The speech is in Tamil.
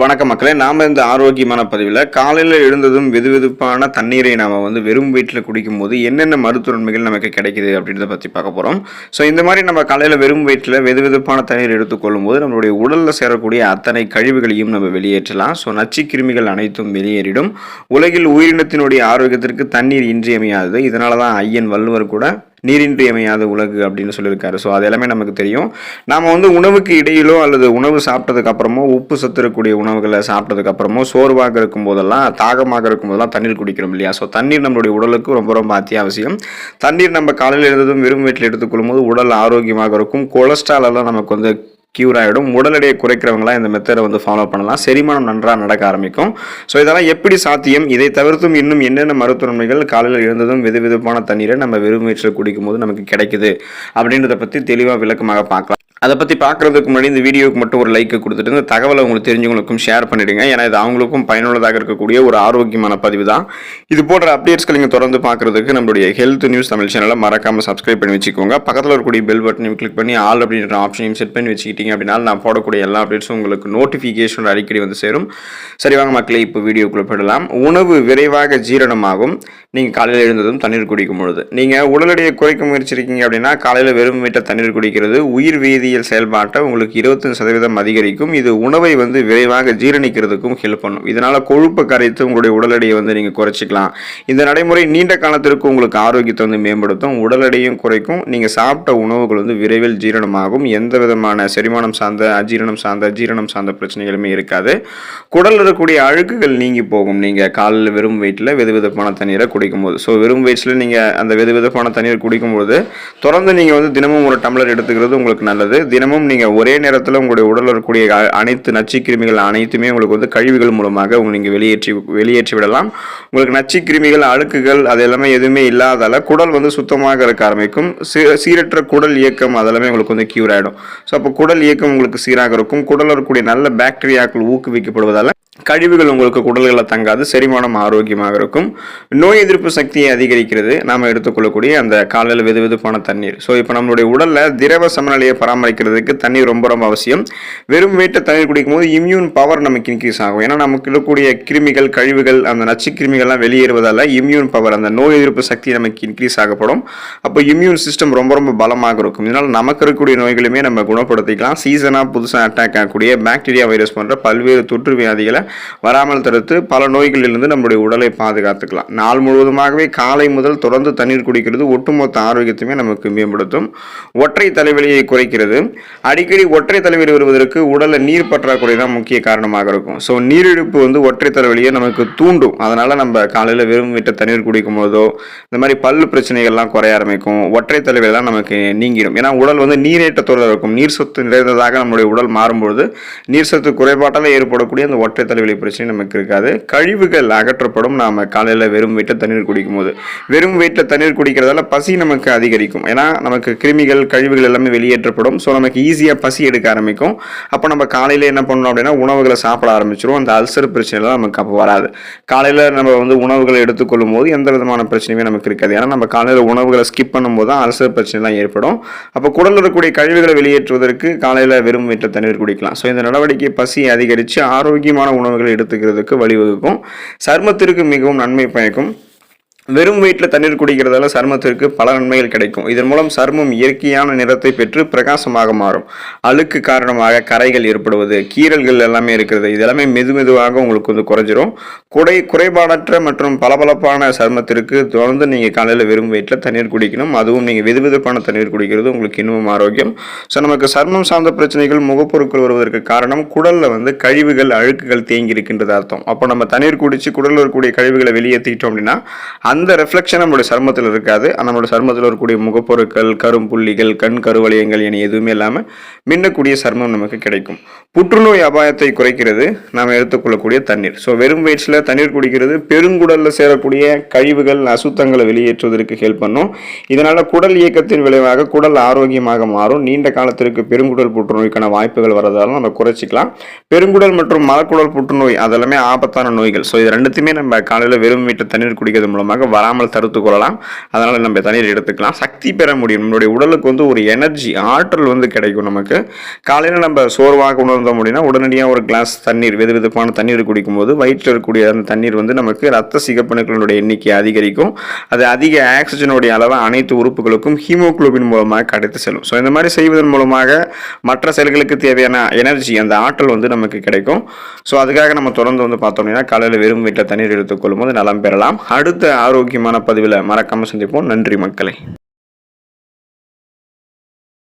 வணக்கம் மக்களே. நாம இந்த ஆரோக்கியமான பதிவில் காலையில் எழுந்ததும் வெதுவெதுப்பான தண்ணீரை நாம் வெறும் வயிற்றில் குடிக்கும்போது என்னென்ன மருத்துவ நன்மைகள் நமக்கு கிடைக்குது அப்படின்றத பற்றி பார்க்க போகிறோம். ஸோ இந்த மாதிரி நம்ம காலையில் வெறும் வயிற்றில் வெதுவெதுப்பான தண்ணீர் எடுத்துக்கொள்ளும் போது நம்மளுடைய உடலில் சேரக்கூடிய அத்தனை கழிவுகளையும் நம்ம வெளியேற்றலாம். ஸோ நச்சு கிருமிகள் அனைத்தும் வெளியேறிடும். உலகில் உயிரினத்தினுடைய ஆரோக்கியத்திற்கு தண்ணீர் இன்றியமையாதது. இதனால தான் ஐயன் வள்ளுவர் கூட நீரின்றியமையாத உலகு அப்படின்னு சொல்லியிருக்காரு. ஸோ அது எல்லாமே நமக்கு தெரியும். நாம் உணவுக்கு இடையிலோ அல்லது உணவு சாப்பிட்டதுக்கு அப்புறமோ உப்பு சத்து இருக்கக்கூடிய உணவுகளை சாப்பிட்டதுக்கு அப்புறமோ சோர்வாக இருக்கும் போதெல்லாம் தாகமாக இருக்கும் போதெல்லாம் தண்ணீர் குடிக்கிறோம் இல்லையா? ஸோ தண்ணீர் நம்மளுடைய உடலுக்கு ரொம்ப ரொம்ப அத்தியாவசியம். தண்ணீர் நம்ம காலையில் எழுந்ததும் வெறும் வயிற்றில் எடுத்துக்கொள்ளும் போது உடல் ஆரோக்கியமாக இருக்கும். கொலஸ்ட்ரால் எல்லாம் நமக்கு கியூர் ஆகிடும். உடல் எடையை குறைக்கிறவங்களாம் இந்த மெத்தடை ஃபாலோ பண்ணலாம். செரிமானம் நன்றாக நடக்க ஆரம்பிக்கும். ஸோ இதெல்லாம் எப்படி சாத்தியம்? இதை தவிர்த்தும் இன்னும் என்னென்ன மருத்துவ நன்மைகள் காலையில் எழுந்ததும் வெதுவெதுப்பான தண்ணீரை நம்ம வெறும் வயிற்றில் குடிக்கும் போது நமக்கு கிடைக்குது அப்படின்றத பற்றி தெளிவாக விளக்கமாக பார்க்கலாம். அதை பற்றி பார்க்குறதுக்கு முன்னாடி இந்த வீடியோவுக்கு மட்டும் ஒரு லைக் கொடுத்துட்டு இந்த தகவலை உங்களுக்கு தெரிஞ்சவங்களுக்கும் ஷேர் பண்ணிவிடுங்க. ஏன்னா இது அவங்களுக்கும் பயனுள்ளதாக இருக்கக்கூடிய ஒரு ஆரோக்கியமான பதிவு தான். இது போன்ற அப்டேட்ஸ்கள் நீங்கள் தொடர்ந்து பார்க்குறதுக்கு நம்மளுடைய ஹெல்த் நியூஸ் தமிழ் சேனலை மறக்காமல் சப்ஸ்கிரைப் பண்ணி வச்சுக்கோங்க. பக்கத்தில் இருக்கக்கூடிய பெல் பட்டனையும் கிளிக் பண்ணி ஆல் அப்படின்ற ஆப்ஷனையும் செட் பண்ணி வச்சுக்கிட்டீங்க அப்படின்னா நான் போடக்கூடிய எல்லா அப்டேட்ஸும் உங்களுக்கு நோட்டிஃபிகேஷன் அடிக்கடி சேரும். சரி வாங்க மக்களே, இப்போ வீடியோக்குள்ளே போயிடலாம். உணவு விரைவாக ஜீரணமாகும் நீங்கள் காலையில் எழுந்ததும் தண்ணீர் குடிக்கும் பொழுது. நீங்கள் உடல் எடையை குறைக்க முயற்சிருக்கீங்க அப்படின்னா காலையில் வெறும் வயிற்றில் தண்ணீர் குடிக்கிறது உயிர் வேதியியல் செயல்பாட்டை உங்களுக்கு 25% அதிகரிக்கும். இது உணவை விரைவாக ஜீரணிக்கிறதுக்கும் ஹெல்ப் பண்ணும். இதனால கொழுப்பை கரைத்து உங்களுடைய உடல் எடையை நீங்கள் குறைச்சிக்கலாம். இந்த நடைமுறை நீண்ட காலத்திற்கு உங்களுக்கு ஆரோக்கியத்தை மேம்படுத்தும். உடல் எடையும் குறைக்கும். நீங்கள் சாப்பிட்ட உணவுகள் விரைவில் ஜீரணமாகும். எந்த விதமான செரிமானம் சார்ந்த ஜீரணம் சார்ந்த பிரச்சனைகளுமே இருக்காது. குடல் இருக்கக்கூடிய அழுக்குகள் நீங்கி போகும். நீங்கள் காலையில் வெறும் வயிற்றில் வெதுவெதுப்பான தண்ணீரை குடிக்கும்போது. ஸோ வெறும் வயிற்றில் நீங்கள் அந்த வெதுவெதுப்பான தண்ணீர் குடிக்கும்போது தொடர்ந்து நீங்கள் தினமும் ஒரு டம்ளர் எடுத்துக்கிறது உங்களுக்கு நல்லது. தினமும் நீங்கள் ஒரே நேரத்தில் உங்களுடைய உடலில் இருக்கக்கூடிய அனைத்து நச்சு கிருமிகள் அனைத்துமே உங்களுக்கு கழிவுகள் மூலமாக நீங்கள் வெளியேற்றி விடலாம். உங்களுக்கு நச்சு கிருமிகள் அழுக்குகள் அது எல்லாமே எதுவுமே இல்லாதால குடல் சுத்தமாக இருக்க ஆரம்பிக்கும். சீரற்ற குடல் இயக்கம் அதெல்லாமே உங்களுக்கு கியூர் ஆகிடும். ஸோ அப்போ குடல் இயக்கம் உங்களுக்கு சீராக இருக்கும். குடலில் இருக்கக்கூடிய நல்ல பாக்டீரியாக்கள் ஊக்குவிக்கப்படுவதால் கழிவுகள் உங்களுக்கு குடல்களில் தங்காது. செரிமானம் ஆரோக்கியமாக இருக்கும். நோய் எதிர்ப்பு சக்தியை அதிகரிக்கிறது நாம் எடுத்துக்கொள்ளக்கூடிய அந்த காலையில் வெதுவெதுப்பான தண்ணீர். ஸோ இப்போ நம்மளுடைய உடலில் திரவ சமநிலையை பராமரிக்கிறதுக்கு தண்ணீர் ரொம்ப ரொம்ப அவசியம். வெறும் வயிற்றில் தண்ணீர் குடிக்கும் போது இம்யூன் பவர் நமக்கு இன்க்ரீஸ் ஆகும். ஏன்னா நமக்கு இருக்கக்கூடிய கிருமிகள் கழிவுகள் அந்த நச்சு கிருமிகள்லாம் வெளியேறுவதால் இம்யூன் பவர் அந்த நோய் எதிர்ப்பு சக்தி நமக்கு இன்க்ரீஸ் ஆகப்படும். அப்போ இம்யூன் சிஸ்டம் ரொம்ப ரொம்ப பலமாக இருக்கும். இதனால் நமக்கு இருக்கக்கூடிய நோய்களுமே நம்ம குணப்படுத்திக்கலாம். சீசனாக புதுசாக அட்டாக் ஆகக்கூடிய பாக்டீரியா வைரஸ் போன்ற பல்வேறு தொற்று வியாதிகளை வராமல் தடுத்து பல நோய்களிலிருந்து நம்முடைய உடலை பாதுகாத்துக்கலாம். நாள் முழுவதுமாகவே காலை முதல் தொடர்ந்து தண்ணீர் குடிக்கிறது ஒட்டுமொத்த ஆரோக்கியத்தையுமே நமக்கு மேம்படுத்தும். ஒற்றை தலைவலியை குறைக்கிறது. அடிக்கடி ஒற்றை தலைவலி வருவதற்கு உடலில் நீர் பற்றாக்குறை தான் முக்கிய காரணமாக இருக்கும். ஸோ நீரிழப்பு ஒற்றை தலைவலியை நமக்கு தூண்டும். அதனால நம்ம காலையில் வெறும் வயிற்றில் தண்ணீர் குடிக்கும் போதோ இந்த மாதிரி பல்லு பிரச்சனைகள்லாம் குறைய ஆரம்பிக்கும். ஒற்றை தலைவலிலாம் நமக்கு நீங்கிடும். ஏன்னா உடல் நீரேற்றத்தோடு இருக்கும். நீர் சத்து நிறைந்ததாக நம்முடைய உடல் மாறும்பொழுது நீர் சத்து குறைபாட்டால் ஏற்படக்கூடிய அந்த ஒற்றை தலைவலி பிரச்சனை நமக்கு இருக்காது. கழிவுகள் அகற்றப்படும். நாம காலையில் வெறும் வயிற்றில் தண்ணீர் குடிக்கும் போது வெறும் வயிற்றில் தண்ணீர் குடிக்கிறதால பசி நமக்கு அதிகரிக்கும். ஏன்னா நமக்கு கிருமிகள் கழிவுகள் எல்லாமே வெளியேற்றப்படும். ஸோ நமக்கு ஈஸியாக பசி எடுக்க ஆரம்பிக்கும். அப்போ நம்ம காலையில் என்ன பண்ணணும் அப்படின்னா உணவுகளை சாப்பிட ஆரம்பிச்சிடும். அந்த அல்சர் பிரச்சனைலாம் நமக்கு அப்போ வராது. காலையில் நம்ம உணவுகளை எடுத்துக்கொள்ளும் போது எந்த விதமான பிரச்சனையுமே நமக்கு இருக்காது. ஏன்னா நம்ம காலையில் உணவுகளை ஸ்கிப் பண்ணும்போது தான் அல்சர் பிரச்சனைலாம் ஏற்படும். அப்போ குடலில் இருக்கக்கூடிய கழிவுகளை வெளியேற்றுவதற்கு காலையில் வெறும் வயிற்றில் தண்ணீர் குடிக்கலாம். ஸோ இந்த நடவடிக்கை பசி அதிகரித்து ஆரோக்கியமான உணவுகளை எடுத்துக்கிறதுக்கு வழிவகுக்கும். சருமத்திற்கு மிகவும் நன்மை பயக்கும். வெறும் வயிற்றில் தண்ணீர் குடிக்கிறதால சருமத்திற்கு பல நன்மைகள் கிடைக்கும். இதன் மூலம் சருமம் இயற்கையான நிறத்தை பெற்று பிரகாசமாக மாறும். அழுக்கு காரணமாக கரைகள் ஏற்படுவது கீறல்கள் எல்லாமே இருக்கிறது. இதெல்லாமே மெதுவாக உங்களுக்கு குறைஞ்சிரும். குறைபாடற்ற மற்றும் பளபளப்பான சருமத்திற்கு தொடர்ந்து நீங்கள் காலையில் வெறும் வயிற்றில் தண்ணீர் குடிக்கணும். அதுவும் நீங்கள் வெதுவெதுப்பான தண்ணீர் குடிக்கிறது உங்களுக்கு இன்னும் ஆரோக்கியம். ஸோ நமக்கு சருமம் சார்ந்த பிரச்சனைகள் முகப்பொருட்கள் வருவதற்கு காரணம் குடலில் கழிவுகள் அழுக்குகள் தேங்கி இருக்கின்றது அர்த்தம். அப்போ நம்ம தண்ணீர் குடித்து குடலில் இருக்கக்கூடிய கழிவுகளை வெளியேற்றிட்டோம் அப்படின்னா அந்த ரெஃப்ளெக்ஷன் நம்மளுடைய சருமத்தில் இருக்காது. நம்மளுடைய சருமத்தில் இருக்கக்கூடிய முகப்பொருட்கள் கரும்புள்ளிகள் கண் கருவளையங்கள் என எதுவுமே இல்லாமல் மின்னக்கூடிய சருமம் நமக்கு கிடைக்கும். புற்றுநோய் அபாயத்தை குறைக்கிறது நாம் எடுத்துக்கொள்ளக்கூடிய தண்ணீர். ஸோ வெறும் வயிற்றில் தண்ணீர் குடிக்கிறது பெருங்குடலில் சேரக்கூடிய கழிவுகள் அசுத்தங்களை வெளியேற்றுவதற்கு ஹெல்ப் பண்ணும். இதனால் குடல் இயக்கத்தின் விளைவாக குடல் ஆரோக்கியமாக மாறும். நீண்ட காலத்திற்கு பெருங்குடல் புற்றுநோய்க்கான வாய்ப்புகள் வரதாலும் நம்ம குறைச்சிக்கலாம். பெருங்குடல் மற்றும் மலக்குடல் புற்றுநோய் அதெல்லாமே ஆபத்தான நோய்கள். ஸோ இது ரெண்டுத்தையுமே நம்ம காலையில் வெறும் வயிற்றில் தண்ணீர் குடிக்கிறது மூலமாக கண்டிப்பாக வராமல் தடுத்து கொள்ளலாம். அதனால் நம்ம தண்ணீர் எடுத்துக்கலாம். சக்தி பெற முடியும். நம்மளுடைய உடலுக்கு வந்து ஒரு எனர்ஜி, ஆற்றல் வந்து கிடைக்கும் நமக்கு. காலையில் நம்ம சோர்வாக உணர்ந்தோம் அப்படின்னா உடனடியாக ஒரு கிளாஸ் தண்ணீர், வெது வெதுப்பான தண்ணீர் குடிக்கும்போது வயிற்றில் இருக்கக்கூடிய அந்த தண்ணீர் வந்து நமக்கு ரத்த சிகப்பணுக்களுடைய எண்ணிக்கை அதிகரிக்கும். அது அதிக ஆக்சிஜனுடைய அளவை அனைத்து உறுப்புகளுக்கும் ஹீமோகுளோபின் மூலமாக கடத்தி செல்லும். ஸோ இந்த மாதிரி செய்வதன் மூலமாக மற்ற செல்களுக்கு தேவையான எனர்ஜி, அந்த ஆற்றல் வந்து நமக்கு கிடைக்கும். ஸோ அதுக்காக நம்ம தொடர்ந்து வந்து பார்த்தோம் அப்படின்னா காலையில் வெறும் வீட்டில் தண்ணீர் எடுத்துக்கொள்ளும் போது நலம் பெறலாம். அடுத்த ஆரோக்கியமான பதிவில் மறக்காமல் சந்திப்போம். நன்றி மக்களே.